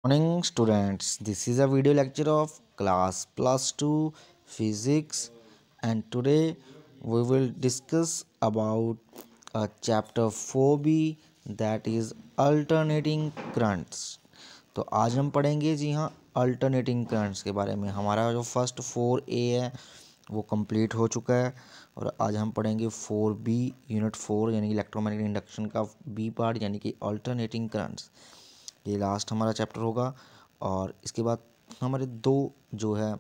Morning students, this is a video lecture of class plus 2 physics, and today we will discuss about chapter 4b, that is alternating currents. तो आज हम पढ़ेंगे जी हाँ alternating currents के बारे में। हमारा जो फर्स्ट 4A है वो कंप्लीट हो चुका है और आज हम पढ़ेंगे 4B यूनिट 4 यानी कि इलेक्ट्रोमैग्नेटिक इंडक्शन का बी पार्ट यानी कि अल्टरनेटिंग करंट्स। ये लास्ट हमारा चैप्टर होगा और इसके बाद हमारे दो जो है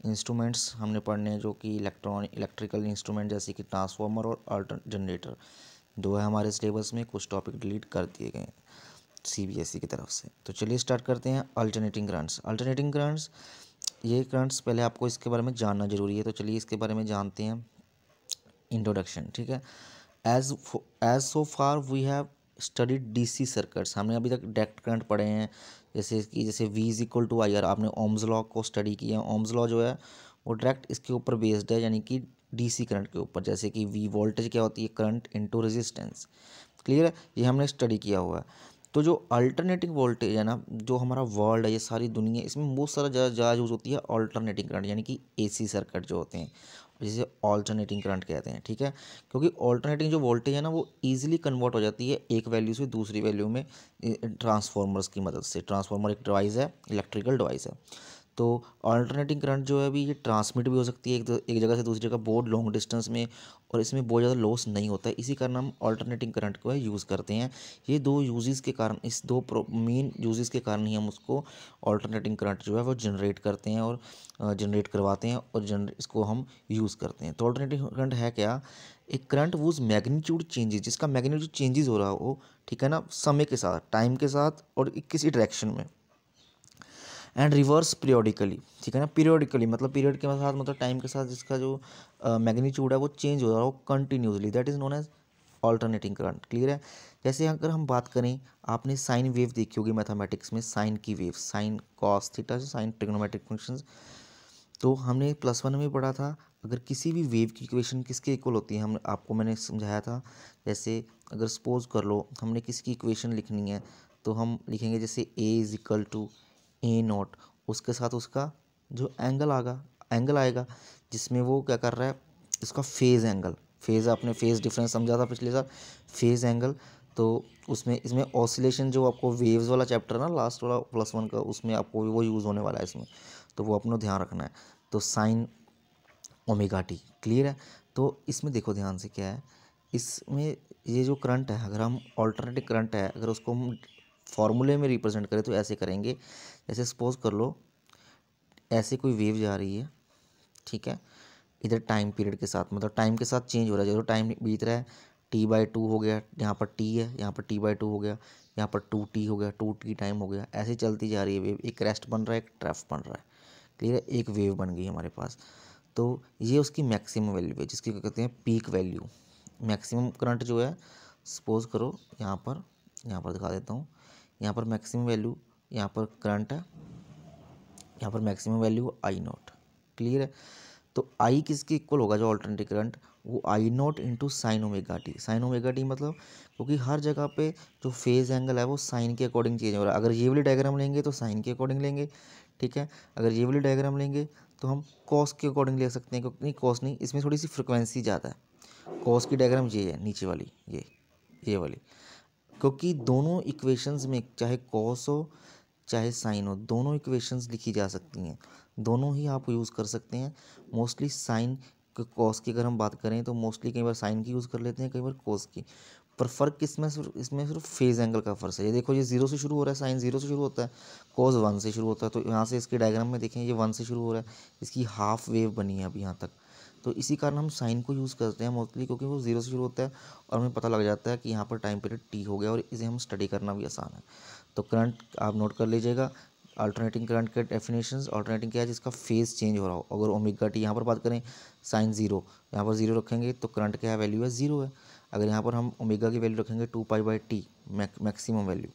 इंस्ट्रूमेंट्स हमने पढ़ने हैं, जो कि इलेक्ट्रिकल इंस्ट्रूमेंट जैसे कि ट्रांसफार्मर और अल्टर जनरेटर दो है हमारे सिलेबस में। कुछ टॉपिक डिलीट कर दिए गए हैं सीबीएसई की तरफ से। तो चलिए स्टार्ट करते हैं अल्टरनेटिंग करंट्स। अल्टरनेटिंग करंट्स, ये करंट्स पहले आपको इसके बारे में जानना जरूरी है, तो चलिए इसके बारे में जानते हैं। इंट्रोडक्शन, ठीक है। As so far we have studied DC circuits, हमने अभी तक डायरेक्ट करंट पढ़े हैं, जैसे V is equal to I R. आपने ओम्स लॉ को स्टडी किया। ओम्स लॉ जो है वो डायरेक्ट इसके ऊपर बेस्ड है, यानी कि डीसी करंट के ऊपर। जैसे कि V वोल्टेज क्या होती है, करंट इनटू रेजिस्टेंस। क्लियर है, ये हमने स्टडी किया हुआ है। तो जो अल्टरनेटिंग वोल्टेज है ना, जो हमारा वर्ल्ड है, ये सारी दुनिया, इसमें बहुत सारा ज़्यादा यूज़ होती है अल्टरनेटिंग करंट, यानी कि एसी सर्किट जो होते हैं, जिसे ऑल्टरनेटिंग करंट कहते हैं, ठीक है। क्योंकि ऑल्टरनेटिंग जो वोल्टेज है ना, वो ईजिली कन्वर्ट हो जाती है एक वैल्यू से दूसरी वैल्यू में ट्रांसफॉर्मर्स की मदद से। ट्रांसफॉर्मर एक डिवाइस है, इलेक्ट्रिकल डिवाइस है। तो अल्टरनेटिंग करंट जो है अभी ये ट्रांसमिट भी हो सकती है एक जगह से दूसरी जगह बहुत लॉन्ग डिस्टेंस में, और इसमें बहुत ज़्यादा लॉस नहीं होता है। इसी कारण हम अल्टरनेटिंग करंट को यूज़ करते हैं। ये दो यूजेस के कारण, इस दो मेन यूजेस के कारण ही हम उसको अल्टरनेटिंग करंट जो है वो जनरेट करते हैं और जनरेट करवाते हैं और इसको हम यूज़ करते हैं। तो अल्टरनेटिंग करंट है क्या? एक करंट वूज मैग्नीट्यूड चेंजेस, जिसका मैग्नीट्यूड चेंजेस हो रहा हो, ठीक है ना, समय के साथ, टाइम के साथ और किसी डायरेक्शन में, एंड रिवर्स पीरियोडिकली, ठीक है ना। पीरियोडिकली मतलब पीरियड के साथ, मतलब टाइम के साथ जिसका जो मैग्नीट्यूड है वो चेंज हो रहा हो continuously, that is known as alternating current. Clear है। जैसे अगर हम बात करें, आपने साइन वेव देखी होगी मैथमेटिक्स में, साइन की wave, sine cos theta, sine trigonometric functions. तो हमने प्लस वन में पढ़ा था, अगर किसी भी वेव की इक्वेशन किसके इक्वल होती है, हम आपको मैंने समझाया था। जैसे अगर सपोज कर लो हमने किसी की इक्वेशन लिखनी है, तो हम लिखेंगे जैसे A is equal to A naught, उसके साथ उसका जो एंगल आएगा जिसमें वो क्या कर रहा है, इसका फेज़ एंगल। फेज़, आपने फेज़ डिफरेंस समझा था पिछले साल, फेज़ एंगल। तो उसमें इसमें ऑसिलेशन, जो आपको वेव्स वाला चैप्टर ना लास्ट वाला प्लस वन का, उसमें आपको वो यूज़ होने वाला है इसमें, तो वो अपना ध्यान रखना है। तो साइन ओमेगा टी, क्लियर है। तो इसमें देखो ध्यान से क्या है, इसमें ये जो करंट है, अगर हम ऑल्टरनेटिव करंट है, अगर उसको हम फॉर्मूले में रिप्रेजेंट करें तो ऐसे करेंगे। जैसे सपोज कर लो ऐसे कोई वेव जा रही है, ठीक है, इधर टाइम पीरियड के साथ, मतलब टाइम के साथ चेंज हो रहा है, जो टाइम बीत रहा है, T/2 हो गया, यहाँ पर T है, यहाँ पर T/2 हो गया, यहाँ पर 2T हो गया, 2T टाइम हो गया, ऐसे चलती जा रही है वेव। एक रेस्ट बन रहा है, एक ट्रफ बन रहा है, क्लियर है, एक वेव बन गई हमारे पास। तो ये उसकी मैक्सिमम वैल्यू है, जिसकी क्या कहते हैं, पीक वैल्यू। मैक्सिमम करंट जो है, सपोज करो यहाँ पर दिखा देता हूँ, यहाँ पर मैक्सिमम वैल्यू, यहाँ पर करंट है, यहाँ पर maximum value I not, clear है। तो आई किसके इक्वल होगा, जो ऑल्टरनेटिव करंट, वो I naught into sine omega T. Sine omega T मतलब, क्योंकि हर जगह पे जो फेज एंगल है वो साइन के अकॉर्डिंग चेंज हो रहा है। अगर ये वाली डायग्राम लेंगे तो साइन के अकॉर्डिंग लेंगे, ठीक है। अगर ये वाली डायग्राम लेंगे तो हम कॉस के अकॉर्डिंग ले सकते हैं, क्योंकि नहीं, कॉस नहीं, इसमें थोड़ी सी फ्रिक्वेंसी ज़्यादा है। कॉस की डायग्राम ये है नीचे वाली, ये वाली, क्योंकि दोनों इक्वेशंस में चाहे कॉस हो चाहे साइन हो, दोनों इक्वेशंस लिखी जा सकती हैं, दोनों ही आप यूज़ कर सकते हैं। मोस्टली साइन कॉस की अगर हम बात करें तो मोस्टली कई बार साइन की यूज़ कर लेते हैं, कई बार कॉस की। पर फ़र्क किसमें, सिर्फ इसमें सिर्फ फेज़ एंगल का फ़र्क है। ये देखो, ये जीरो से शुरू हो रहा है, साइन जीरो से शुरू होता है, कॉस वन से शुरू होता है। तो यहाँ से इसके डायग्राम में देखें, ये वन से शुरू हो रहा है, इसकी हाफ वेव बनी है अभी यहाँ तक। तो इसी कारण हम साइन को यूज़ करते हैं मोस्टली, क्योंकि वो जीरो से शुरू होता है और हमें पता लग जाता है कि यहाँ पर टाइम पीरियड टी हो गया, और इसे हम स्टडी करना भी आसान है। तो करंट आप नोट कर लीजिएगा, अल्टरनेटिंग करंट के डेफिनेशंस। अल्टरनेटिंग क्या है, जिसका फेज चेंज हो रहा हो। अगर ओमेगा टी यहाँ पर बात करें, साइन जीरो, यहाँ पर जीरो रखेंगे तो करंट क्या है, वैल्यू है जीरो है। अगर यहाँ पर हम ओमेगा की वैल्यू रखेंगे 2π/t, मैक्सिमम वैल्यू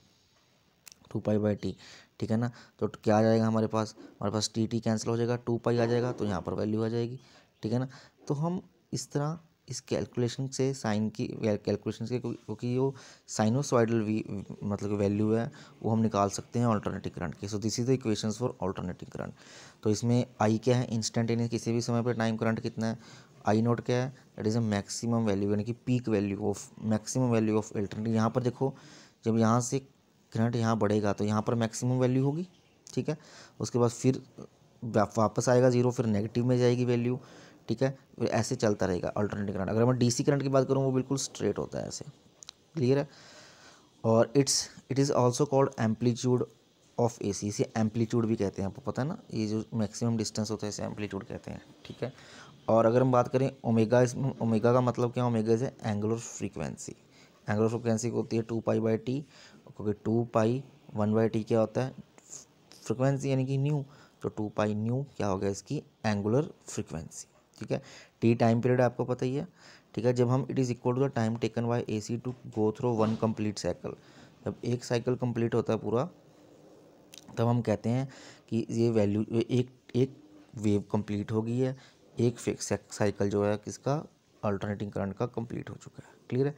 2π/t, ठीक है ना। तो क्या आ जाएगा हमारे पास टी कैंसिल हो जाएगा, 2π आ जाएगा, तो यहाँ पर वैल्यू आ जाएगी, ठीक है ना। तो हम इस तरह इस कैलकुलेशन से साइन की कैलकुलेशन से, क्योंकि वो साइनोसॉइडल मतलब वैल्यू है वो हम निकाल सकते हैं अल्टरनेटिंग करंट की। So this is the equations for alternating current. तो इसमें आई क्या है, इंस्टेंटेनियस किसी भी समय पर टाइम करंट कितना है, आई नोट क्या है, that is a maximum value यानी कि peak value of maximum value of alternating. यहाँ पर देखो जब यहाँ से करंट यहाँ बढ़ेगा तो यहाँ पर मैक्सिमम वैल्यू होगी, ठीक है। उसके बाद फिर वापस आएगा जीरो, फिर नेगेटिव में जाएगी वैल्यू, ठीक है। फिर ऐसे चलता रहेगा अल्टरनेटिंग करंट। अगर मैं डीसी करंट की बात करूँ वो बिल्कुल स्ट्रेट होता है ऐसे, क्लियर है। और it is also called amplitude of AC, इसे एम्पलीट्यूड भी कहते हैं, आपको पता है ना, ये जो मैक्सिमम डिस्टेंस होता है इसे एम्पलीट्यूड कहते हैं, ठीक है। और अगर हम बात करें ओमेगा, इसमें ओमेगा का मतलब क्या, omega is angular frequency. Angular frequency होती है 2π/t, क्योंकि 2π/1/t क्या होता है, फ्रिक्वेंसी यानी कि न्यू, तो 2π न्यू क्या हो गया इसकी एंगुलर फ्रीक्वेंसी, ठीक है। टी टाइम पीरियड आपको पता ही है, ठीक है। जब हम it is equal to the time taken by AC to go through one complete cycle, जब एक साइकिल कंप्लीट होता है पूरा, तब हम कहते हैं कि ये वैल्यू एक वेव कंप्लीट हो गई है, एक फिक्स साइकिल जो है किसका, अल्टरनेटिंग करंट का कंप्लीट हो चुका है, क्लियर है।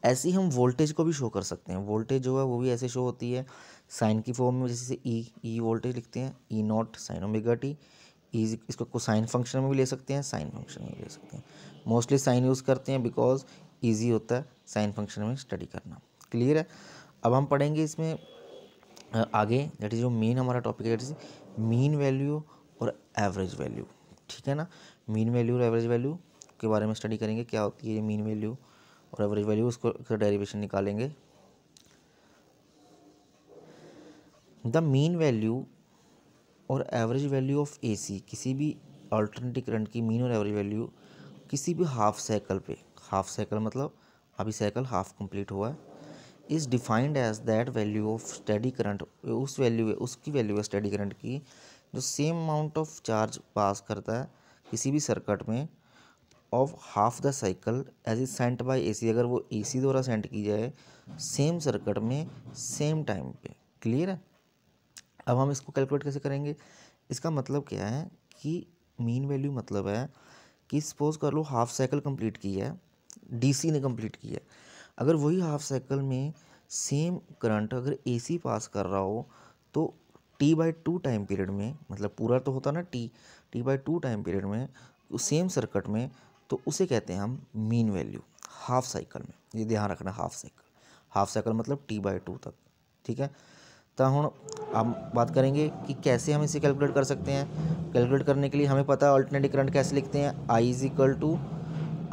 ऐसे ही हम वोल्टेज को भी शो कर सकते हैं। वोल्टेज जो है वो भी ऐसे शो होती है साइन की फॉर्म में, जैसे ई वोल्टेज लिखते हैं, ई नॉट साइन ओमेगा टी। इसको कोसाइन फंक्शन में भी ले सकते हैं, साइन फंक्शन में भी ले सकते हैं। मोस्टली साइन यूज़ करते हैं बिकॉज ईजी होता है साइन फंक्शन में स्टडी करना, क्लियर है। अब हम पढ़ेंगे इसमें आगे, दैट इज़ जो मेन हमारा टॉपिक है, दैट इज मीन वैल्यू और एवरेज वैल्यू, ठीक है ना। मीन वैल्यू और एवरेज वैल्यू के बारे में स्टडी करेंगे, क्या होती है मीन वैल्यू और एवरेज वैल्यू, उसको डेरिवेशन निकालेंगे। द मीन वैल्यू और एवरेज वैल्यू ऑफ एसी, किसी भी अल्टरनेटिव करंट की मीन और एवरेज वैल्यू किसी भी हाफ साइकिल पे, हाफ साइकिल मतलब अभी साइकिल हाफ कंप्लीट हुआ है, is defined as that value of steady current, उस वैल्यू है, उसकी वैल्यू है स्टेडी करंट की जो same amount of charge pass करता है किसी भी सर्किट में of half the cycle as is sent by AC, अगर वो एसी द्वारा सेंड की जाए सेम सर्किट में सेम टाइम पे, क्लियर है। अब हम इसको कैलकुलेट कैसे करेंगे, इसका मतलब क्या है कि मीन वैल्यू मतलब है कि सपोज कर लो हाफ साइकिल कंप्लीट की है, डीसी ने कंप्लीट की है, अगर वही हाफ साइकिल में सेम करंट अगर एसी पास कर रहा हो तो t/2 टाइम पीरियड में, मतलब पूरा तो होता ना t/2 टाइम पीरियड में सेम सर्किट में, तो उसे कहते हैं हम मीन वैल्यू हाफ साइकिल में। ये ध्यान रखना, हाफ साइकिल मतलब t/2 तक, ठीक है। तो हम अब बात करेंगे कि कैसे हम इसे कैलकुलेट कर सकते हैं। कैलकुलेट करने के लिए हमें पता है अल्टरनेटिव करंट कैसे लिखते हैं, I is equal to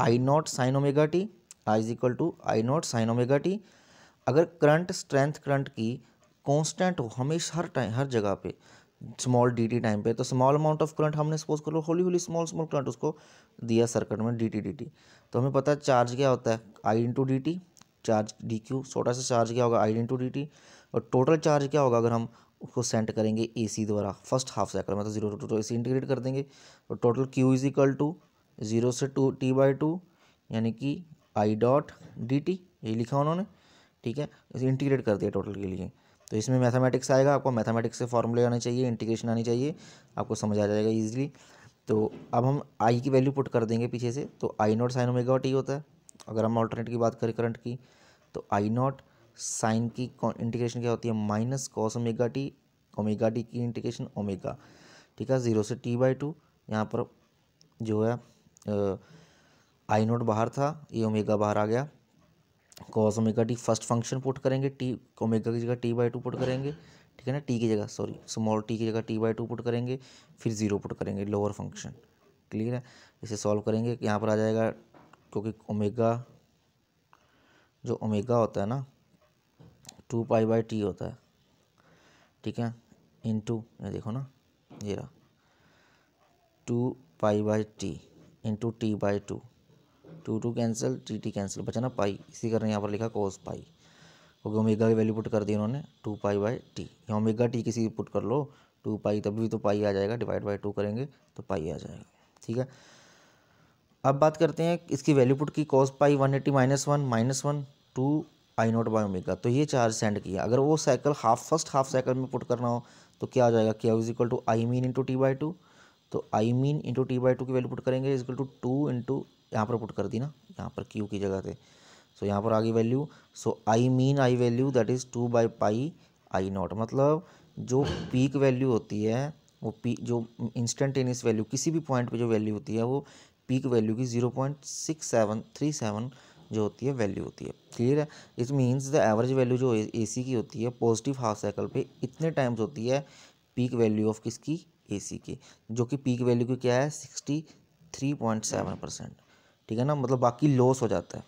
I naught sine omega t, I is equal to I naught sine omega t. अगर करंट स्ट्रेंथ करंट की कांस्टेंट हो हमेशा हर टाइम हर जगह पे स्मॉल डी टी टाइम पे, तो स्मॉल अमाउंट ऑफ करंट हमने suppose कर लो होली होली स्मॉल स्मॉल करंट उसको दिया सर्किट में डी टी, तो हमें पता है चार्ज क्या होता है I into D T, charge D Q, छोटा सा चार्ज क्या होगा आई इंटू डी टी, और टोटल चार्ज क्या होगा अगर हम उसको सेंड करेंगे एसी द्वारा फर्स्ट हाफ साइकिल में, तो जीरो टू एसी इंटीग्रेट कर देंगे, तो total Q is equal to 0 से 2 t/2 यानी कि आई डॉट डी टी, यही लिखा उन्होंने, ठीक है। इसे इंटीग्रेट कर दिया टोटल के लिए, तो इसमें मैथमेटिक्स आएगा, आपको मैथमेटिक्स से फॉर्मूले आने चाहिए, इंटीग्रेशन आनी चाहिए, आपको समझ आ जाएगा ईजिली। तो अब हम आई की वैल्यू पुट कर देंगे पीछे से, तो आई नॉट साइन ओमेगा टी होता है। अगर हम अल्टरनेट की बात करें करंट की, तो आई नॉट साइन की इंटीग्रेशन क्या होती है माइनस कॉस ओमेगा टी की इंटीग्रेशन ओमेगा, ठीक है, 0 से t/2। यहाँ पर जो है आई नॉट बाहर था, ये ओमेगा बाहर आ गया, cos omega T first function put करेंगे, टी ओमेगा की जगह t/2 पुट करेंगे, ठीक है ना, टी की जगह सॉरी स्मॉल टी की जगह t/2 पुट करेंगे, फिर 0 पुट करेंगे लोअर फंक्शन, क्लियर है। इसे सॉल्व करेंगे, यहाँ पर आ जाएगा, क्योंकि ओमेगा जो ओमेगा होता है ना 2π/t होता है, ठीक है, इंटू ये देखो ना, ये रहा 2π/t into t/2, 2 cancel T cancel, बचा ना पाई, इसी कारण यहाँ पर लिखा कोस पाई, क्योंकि ओमेगा की वैल्यू पुट कर दी उन्होंने 2π/t, यहाँ ओमेगा टी किसी पुट कर लो 2π, तभी भी तो पाई आ जाएगा, डिवाइड बाई 2 करेंगे तो पाई आ जाएगा, ठीक है। अब बात करते हैं इसकी वैल्यू पुट की, cos pi 180 -1 2 I naught by omega, तो ये चार्ज सेंड किया, अगर वो साइकिल फर्स्ट हाफ साइकिल में पुट करना हो तो क्या हो जाएगा, Q is equal to I mean into t/2, तो आई मीन इंटू t/2 की वैल्यू पुट करेंगे इज इक्वल टू 2 इंटू यहाँ पर पुट कर दी ना यहाँ पर क्यू की जगह थे। सो यहाँ पर आ गई value. So I mean I value that is 2/पाई आई नॉट। मतलब जो पीक वैल्यू होती है वो जो इंस्टेंटेनियस वैल्यू किसी भी पॉइंट पे जो वैल्यू होती है वो पीक वैल्यू की 0.6737 जो होती है वैल्यू होती है। क्लियर है? It means the average value जो एसी की होती है पॉजिटिव हाफ साइकिल पे इतने टाइम्स होती है पीक वैल्यू ऑफ किसकी, एसी की, जो कि पीक वैल्यू की क्या है 63.7%। ठीक है ना, मतलब बाकी लॉस हो जाता है।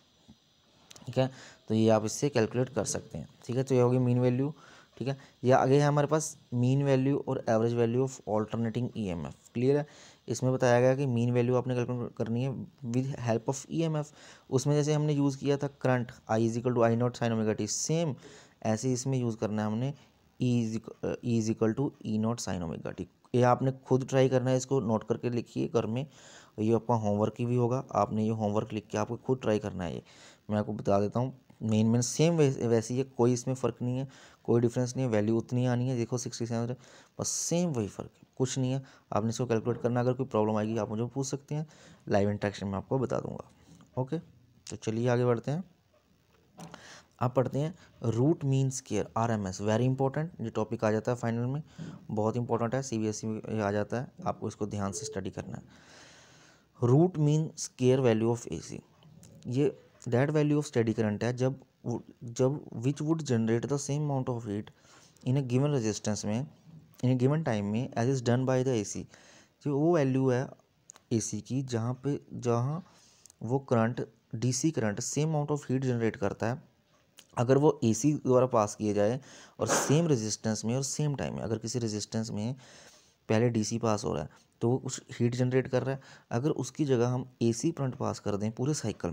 ठीक है, तो ये आप इससे कैलकुलेट कर सकते हैं। ठीक है, तो ये होगी मीन वैल्यू। ठीक है, ये आगे है हमारे पास मीन वैल्यू और average value of alternating EMF. Clear है? इसमें बताया गया कि मीन वैल्यू आपने कैलकुलेट करनी है विद हेल्प ऑफ ईएमएफ। उसमें जैसे हमने यूज़ किया था current I is equal to I naught sine omega t, same ऐसे इसमें यूज़ करना है हमने E is equal to E naught sine omega t. ये आपने खुद ट्राई करना है, इसको नोट करके लिखिए घर में, ये आपका होमवर्क ही भी होगा। आपने ये होमवर्क लिख के आपको खुद ट्राई करना है। ये मैं आपको बता देता हूँ, मेन सेम वैसे ही है, कोई इसमें फ़र्क नहीं है, कोई डिफरेंस नहीं है, वैल्यू उतनी आनी है। देखो 67 बस सेम वही फ़र्क है, कुछ नहीं है। आपने इसको कैलकुलेट करना, अगर कोई प्रॉब्लम आएगी आप मुझे पूछ सकते हैं, लाइव इंटरेक्शन में आपको बता दूंगा। ओके, तो चलिए आगे बढ़ते हैं। आप पढ़ते हैं root mean square RMS, very important. ये टॉपिक आ जाता है फाइनल में, बहुत इंपॉर्टेंट है, सीबीएसई में आ जाता है, आपको इसको ध्यान से स्टडी करना है। Root mean square value of AC, ये that value of steady current है जब which would generate the same amount of heat in a given resistance में इन ए गिवन टाइम में as is done by the AC. जो वो value है AC की जहाँ वो current DC current same amount of heat generate करता है अगर वो एसी द्वारा पास किए जाए और सेम रेजिस्टेंस में और सेम टाइम में। अगर किसी रेजिस्टेंस में पहले डीसी पास हो रहा है तो वो कुछ हीट जनरेट कर रहा है, अगर उसकी जगह हम एसी करंट पास कर दें पूरे साइकिल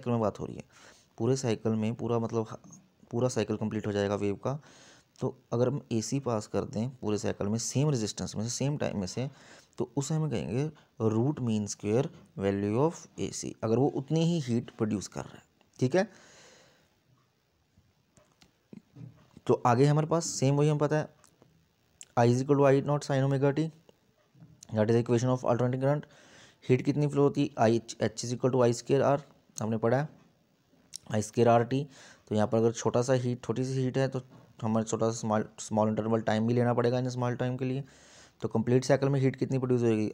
में बात हो रही है, पूरे साइकिल में पूरा साइकिल कंप्लीट हो जाएगा वेव का। तो अगर हम एसी पास कर दें पूरे साइकिल में सेम रेजिस्टेंस में से सेम टाइम में से, तो उसे हम कहेंगे root mean square value of AC, अगर वो उतनी ही हीट प्रोड्यूस कर रहा है। ठीक है, तो आगे हमारे पास सेम वही हमें पता है I is equal to I naught sine omega T, that is equation of alternating current. Heat कितनी फ्लो होती है, I H is equal to I square R, हमने पढ़ा है आई स्केयर आर टी। तो यहाँ पर अगर छोटी सी हीट है तो हमारे छोटा सा स्मॉल इंटरवल टाइम भी लेना पड़ेगा इन स्मॉल टाइम के लिए। तो कंप्लीट साइकिल में हीट कितनी प्रोड्यूस होगी,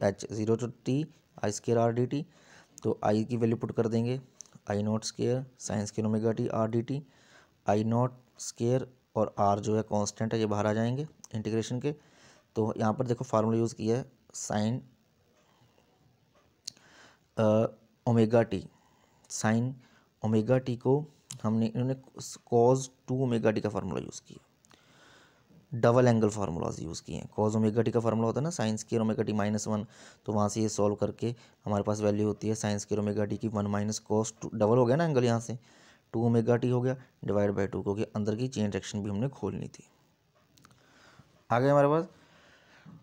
H 0 to T I square R D T. तो आई की वैल्यू पुट कर देंगे I naught square sine square omega T R D T. I naught square और आर जो है कांस्टेंट है, ये बाहर आ जाएंगे इंटीग्रेशन के। तो यहाँ पर देखो फार्मूला यूज़ किया है sign omega T, sine omega T को इन्होंने कॉज 2 ओमेगा टी का फार्मूला यूज़ किया, डबल एंगल फार्मूलाज यूज़ किए हैं। कॉज ओमेगा टी का फार्मूला होता है ना साइन स्क्वायर ओमेगा टी -1, तो वहाँ से ये सॉल्व करके हमारे पास वैल्यू होती है साइन स्क्वायर ओमेगा टी की 1 माइनस कॉस 2, डबल हो गया ना एंगल, यहाँ से 2 ओमेगा टी हो गया डिवाइड बाई 2, क्योंकि अंदर की चेन रिएक्शन भी हमने खोलनी थी। आगे हमारे पास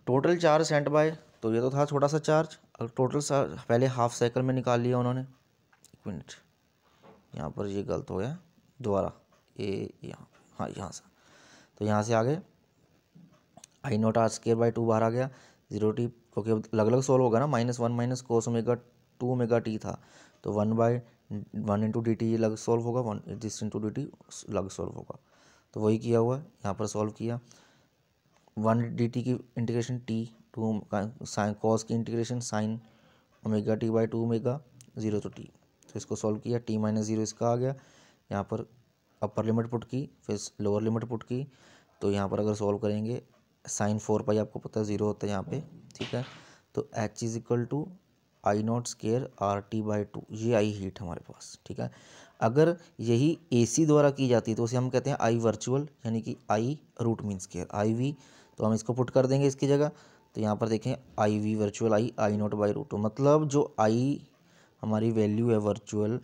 टोटल चार्ज सेंट बाय, तो ये तो था छोटा सा चार्ज, और टोटल पहले हाफ साइकिल में निकाल लिया उन्होंने। एक मिनट, यहाँ पर ये गलत हो गया दोबारा, ये यहाँ हाँ यहाँ से, तो यहाँ से आगे आई नॉट आर स्केयर बाई 2 बाहर आ गया 0 टी, क्योंकि अलग अलग सॉल्व होगा ना, -1 minus cos omega 2 omega T था, तो 1/1 इंटू डी टी अलग सॉल्व होगा, 1 दिस इंटू डी टी अलग सॉल्व होगा। तो वही किया हुआ है यहाँ पर सॉल्व किया, 1 डी टी की इंटीग्रेशन टी 2 साइन कॉस की integration sine omega t by 2 omega 0 to t. तो इसको सॉल्व किया, टी -0 इसका आ गया, यहाँ पर अपर लिमिट पुट की फिर लोअर लिमिट पुट की। तो यहाँ पर अगर सॉल्व करेंगे साइन 4 पाई आपको पता है 0 होता है यहाँ पे। ठीक है, तो H is equal to I naught square R t by 2, ये आई हीट हमारे पास। ठीक है, अगर यही एसी द्वारा की जाती है तो उसे हम कहते हैं आई वर्चुअल, यानी कि I root mean square I V. तो हम इसको पुट कर देंगे इसकी जगह, तो यहाँ पर देखें I V virtual I naught by root, मतलब जो आई हमारी वैल्यू है वर्चुअल,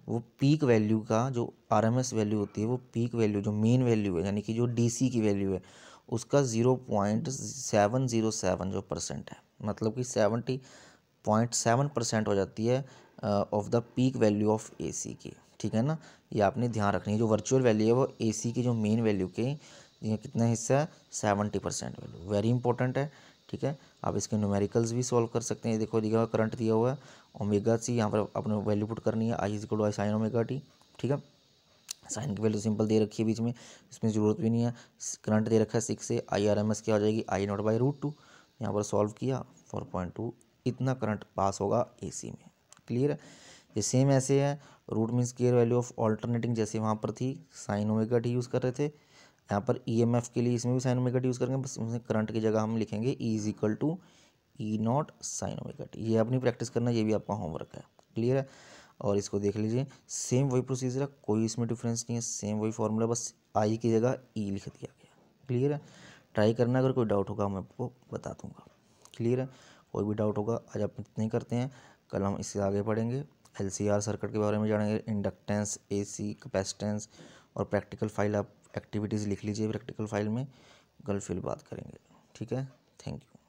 वो पीक वैल्यू का जो आरएमएस वैल्यू होती है, वो पीक वैल्यू जो मेन वैल्यू है यानी कि जो डीसी की वैल्यू है उसका 0.707 जो परसेंट है, मतलब कि 70.7% हो जाती है of the peak value of AC की। ठीक है ना, ये आपने ध्यान रखनी है, जो वर्चुअल वैल्यू है वो एसी की जो मेन वैल्यू के ये कितना हिस्सा है 70% वैल्यू, वेरी इंपॉर्टेंट है। ठीक है, आप इसके न्यूमेरिकल्स भी सॉल्व कर सकते हैं, देखो दिया हुआ करंट दिया हुआ है ओमेगा सी यहाँ पर अपने वैल्यू पुट करनी है, I is equal to I sine omega T. ठीक है, साइन की वैल्यू सिंपल दे रखी है बीच में, इसमें ज़रूरत भी नहीं है। करंट दे रखा है 6 से, आई आर एम एस क्या हो जाएगी, आई नॉट बाई रूट 2। यहाँ पर सॉल्व किया 4.2, इतना करंट पास होगा AC में। क्लियर है। ये सेम ऐसे है, root mean square value of alternating, जैसे वहाँ पर थी साइन ओमेगा टी यूज़ कर रहे थे, यहाँ पर EMF के लिए इसमें भी साइन ओमेगा टी यूज़ करेंगे, बस उसमें करंट की जगह हम लिखेंगे E is equal to E naught sine omega t. ये अपनी प्रैक्टिस करना, ये भी आपका होमवर्क है। क्लियर है। और इसको देख लीजिए, सेम वही प्रोसीजर है, कोई इसमें डिफरेंस नहीं है, सेम वही फॉर्मूला, बस आई की जगह ई लिख दिया गया। क्लियर है। ट्राई करना, अगर कोई डाउट होगा मैं आपको बता दूंगा। क्लियर है। कोई भी डाउट होगा आज आप इतने करते हैं, कल हम इससे आगे पढ़ेंगे, LCR सर्किट के बारे में जानेंगे, इंडक्टेंस, AC, कैपेसिटेंस, और प्रैक्टिकल फाइल आप एक्टिविटीज़ लिख लीजिए प्रैक्टिकल फाइल में, कल फिर बात करेंगे। ठीक है, थैंक यू।